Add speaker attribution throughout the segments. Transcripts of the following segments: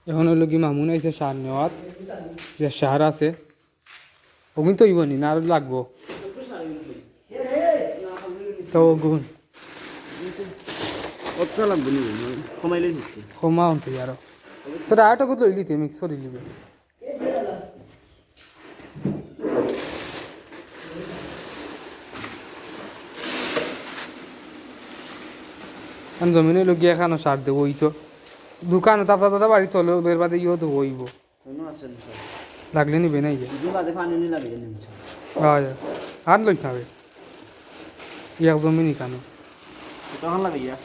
Speaker 1: এখন হলো কি মামুন আইছে সার নেওয়াত যে সার আছে ওগুন তো ইবনি না আর লাগবো তো ওগুন
Speaker 2: কতটা লাগবে নি কমাইলে দিচ্ছি
Speaker 1: কমা হতে আরো তোরা আটা কত লইলিতে মিক্স করে লিবে জমিনে লগিয়া খানো সার দেবো ওই তো দোকানে তাজা তাজা বাড়ি তলে বের বাদে ইও তো হইব লাগলে নিবে নাই যে হয় আর লইতে হবে ইয়াক জমিনই কানো
Speaker 2: তখন লাগে ইয়া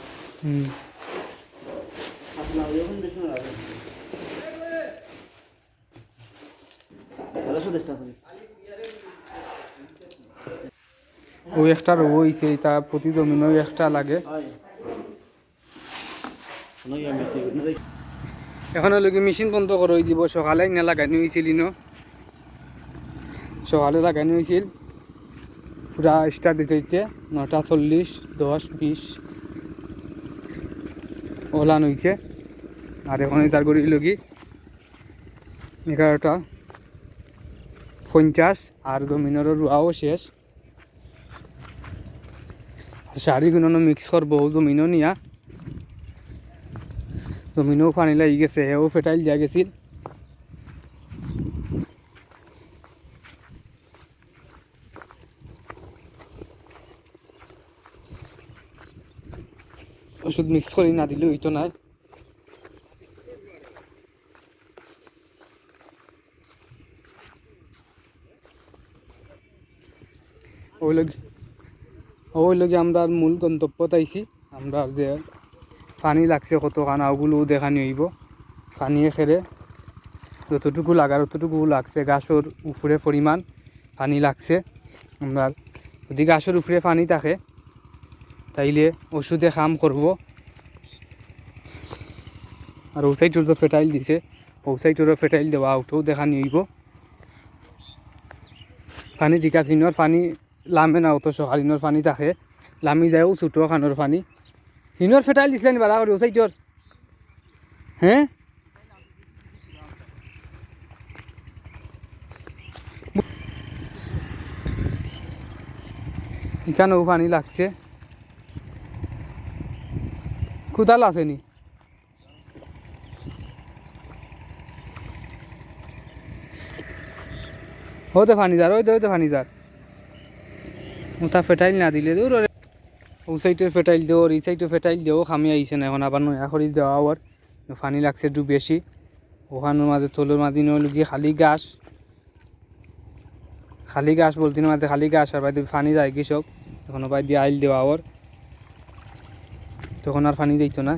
Speaker 2: ও একটা রইছে এটা প্রতি জমিনও একটা লাগে এখন লোকে মেশিন বন্ধ করে দিব সকালে না লাগানি হয়েছিল সকালে লাগানি হয়েছিল পুরা স্টার্ট দিতে দিতে 9:40 10 20 ওলান হয়েছে আর এখন তার করে লগি 11:50 আর জমিনেরও রোয়াও শেষ শাড়িগুলো মিক্স করবো জমিনও নিয়া জমিনও পানি লাগি গেছে হেও ফেটাইল যা গেছিল ওষুধ মিক্স করে না দিলে হইতো না ওই লগে আমরা মূল গন্তব্য আইছি আমরা যে পানি লাগছে কতখানা ওগুলো দেখানি হইব পানি খেরে যতটুকু লাগার ততটুকু লাগছে গাছের উপরে পরিমাণ পানি লাগছে আমরা যদি গাছের উপরে পানি থাকে তাইলে ওষুধে কাম করব আর ও সাইডের তো ফেটাইল দিছে ও সাইডেরও ফেটাইল দেওয়া ওটাও দেখানি হইব পানি ঠিক আছে ইনোর পানি লামে না অত সকাল ইনোর পানি থাকে লামি যায়ও ছোটো খানোর পানি হিনোর ফেটাইল দিছিলেন বাড়া করে ও সাইডর হ্যাঁ এখানেও পানি লাগছে কোদাল আসেনি হতে পানি যার ওই হতে পানি যার ওটা ফেটাইল না দিলে দূর ও সাইডের ফেটাইল দেও আর এই সাইডে ফেটাইল দেও খামি আইছে না এখন আবার নয়া করে দেওয়া আবার পানি লাগছে একটু বেশি ওখানোর মাঝে তোলোর মাঝে নইল গিয়ে খালি গাছ বলতে না মাঝে খালি গাছ আর বাইরে পানি যায় কি সব তখন বাই দিয়ে আইল দেওয়া আবার তখন আর পানি দিত না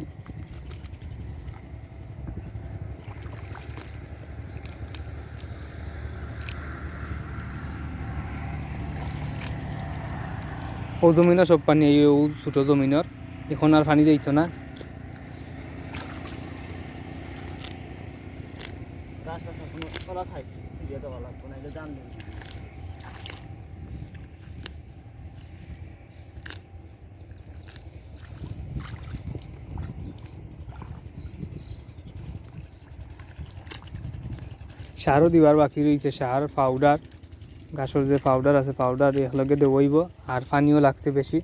Speaker 2: ও জমিনের সব পানি এই ও ছোটো জমিনের এখন আর পানি দিত না সারও দিবার বাকি রয়েছে সার পাউডার গাছের যে পাউডার আছে পাউডার একলগে দেবইব আর পানিও লাগছে বেশি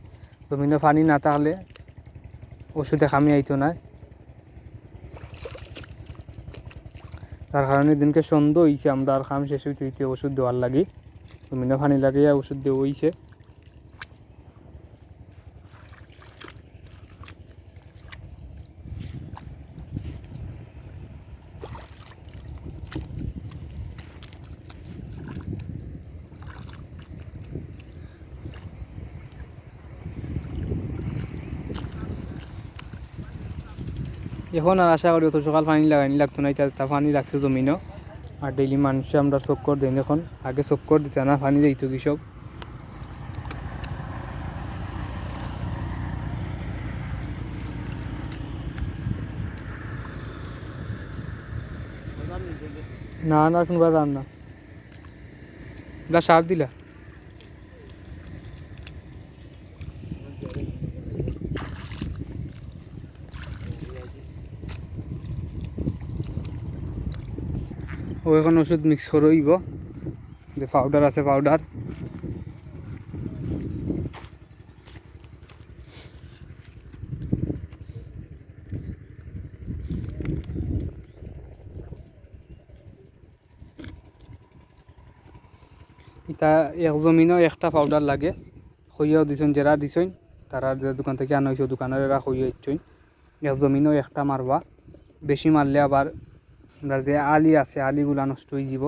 Speaker 2: জমিনে পানি না থাকলে ওষুধে খামি আইতো না তার কারণে দিনকে সন্দেহ হয়েছে আমরা আর খাম শেষ হইতে হইতে ওষুধ দেওয়ার লাগি জমিনে পানি লাগিয়ে ওষুধ দেওয়া হয়েছে এখন আর আশা করি অত সকাল পানি লাগাইনি লাগতো না তা পানি লাগছে জমিনও আর ডেইলি মানুষ আমরা চক্কর দেন এখন আগে চক্কর দিতে না পানি দিত কৃষক না না কোন বাজার না সার দিলা ও এখন ওষুধ মিক্স করে হইব, যে পাউডার আছে পাউডার। ইটা এক জমিনও একটা পাউডার লাগে, খইয়াও দিছেন যারা দিছেন তারা যে দোকান থেকে আনা হয়েছে দোকানের এরা খইয়া ইচ্ছেন এক জমিনও একটা মারবা, বেশি মারলে আবার আমরা যে আলি আছে আলিগুলা নষ্ট হয়ে যাব,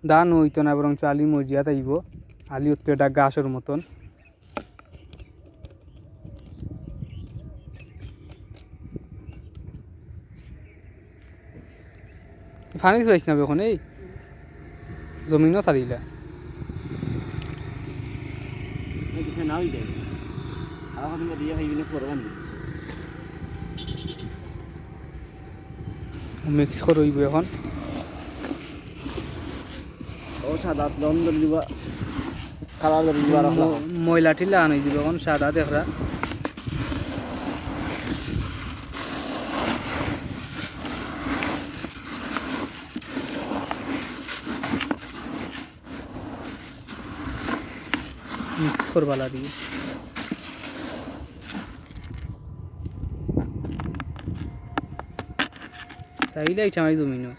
Speaker 2: ধান হইতো না বরং আলি মরিয়া তাইব। আলি হতো এটা গাছের মতন। পানি চলাইছ না এখন এই জমিনও থারিলা মিক্স করইব এখন। ময়লা ঠিলা আনাই দিব এখন সাদা দেখরা। মিক্স করবা লাগি চাইলে চামাই জমিনও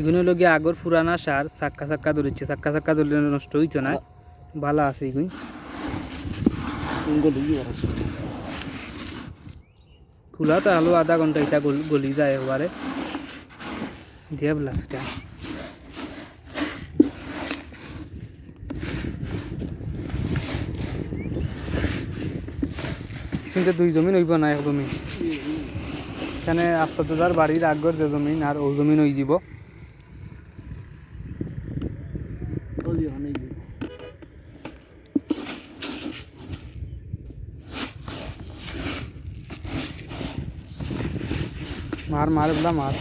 Speaker 2: এগুলো লগে আগর পুরানা সার চাক্কা চাক্কা ধরেছে, চাক্কা চাক্কা ধরলে নষ্ট হইতো না, ভালো আছে এগুলো। খোলা তো আলো আধা ঘন্টা এটা গলি যায় একবারে দিয়ে ব্লাস্টটা। কিন্তু দুই জমিন হইব না এক জমিন, এখানে আফতাদার বাড়ির আগর যে জমিন আর ও জমিন হয়ে যাব। মার মার বলা মার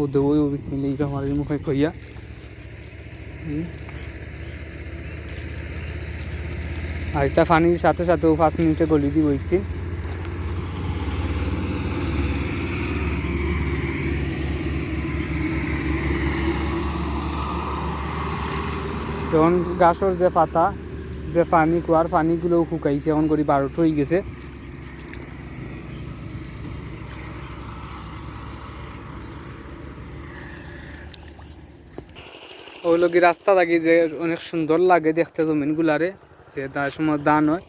Speaker 2: ও দেবো বিসমিল্লাহির রহমানির রহিম মুখে কইয়া আর এটা পানির সাথে সাথেও 5 মিনিটে গলি দিব ইচ্ছি। এখন গাছের যে পাতা যে পানি কুয়ার পানিগুলোও শুকাইছে, এখন করে 12টা হয়ে গেছে। ওই লোক রাস্তা থাকি যে অনেক সুন্দর লাগে দেখতে জমিনগুলারে, যে তার সময় দান হয়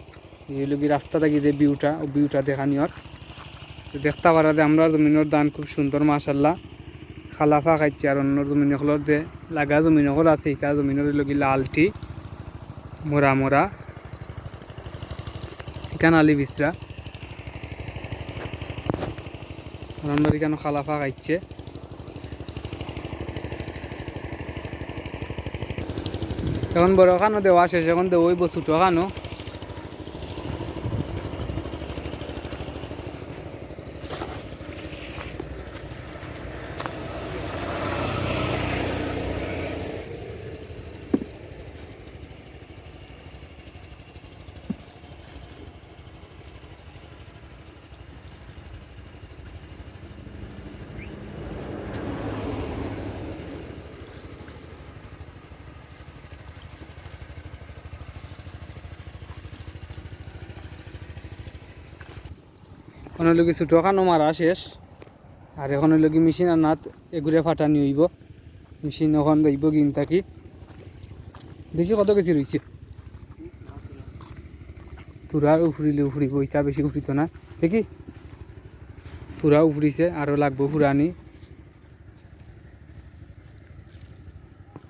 Speaker 2: এই লোক রাস্তা থাকি যে ভিউটা ও ভিউটা দেখানি আর দেখতে পারা যে আমরা জমিনের দান খুব সুন্দর মাশাল্লাহ খালাফা খাইছে। আর অন্য জমিন হলর যে লাগা জমিন হল আছে এটা জমিনের লগি লালটি মোরা মোরা এখানে আলি বিচরা আমরা এখানে খালাফা খাইছে। এখন বড় খানো দেওয়া শেষ, এখন দেওয়াইব ছোটো খানো। এখন লোক ছোটো খানো মারা শেষ, আর এখন লোক মেশিন আনাত এগুলো ফাটানি হইব। মেশিন এখন যাইব কিন থাকি দেখি কত কেজি রয়েছে। তুরার উফরিলে উফরিব, ইটা বেশি উফরিত না দেখি তুরা উফরিছে, আরও লাগবো ফুরানি।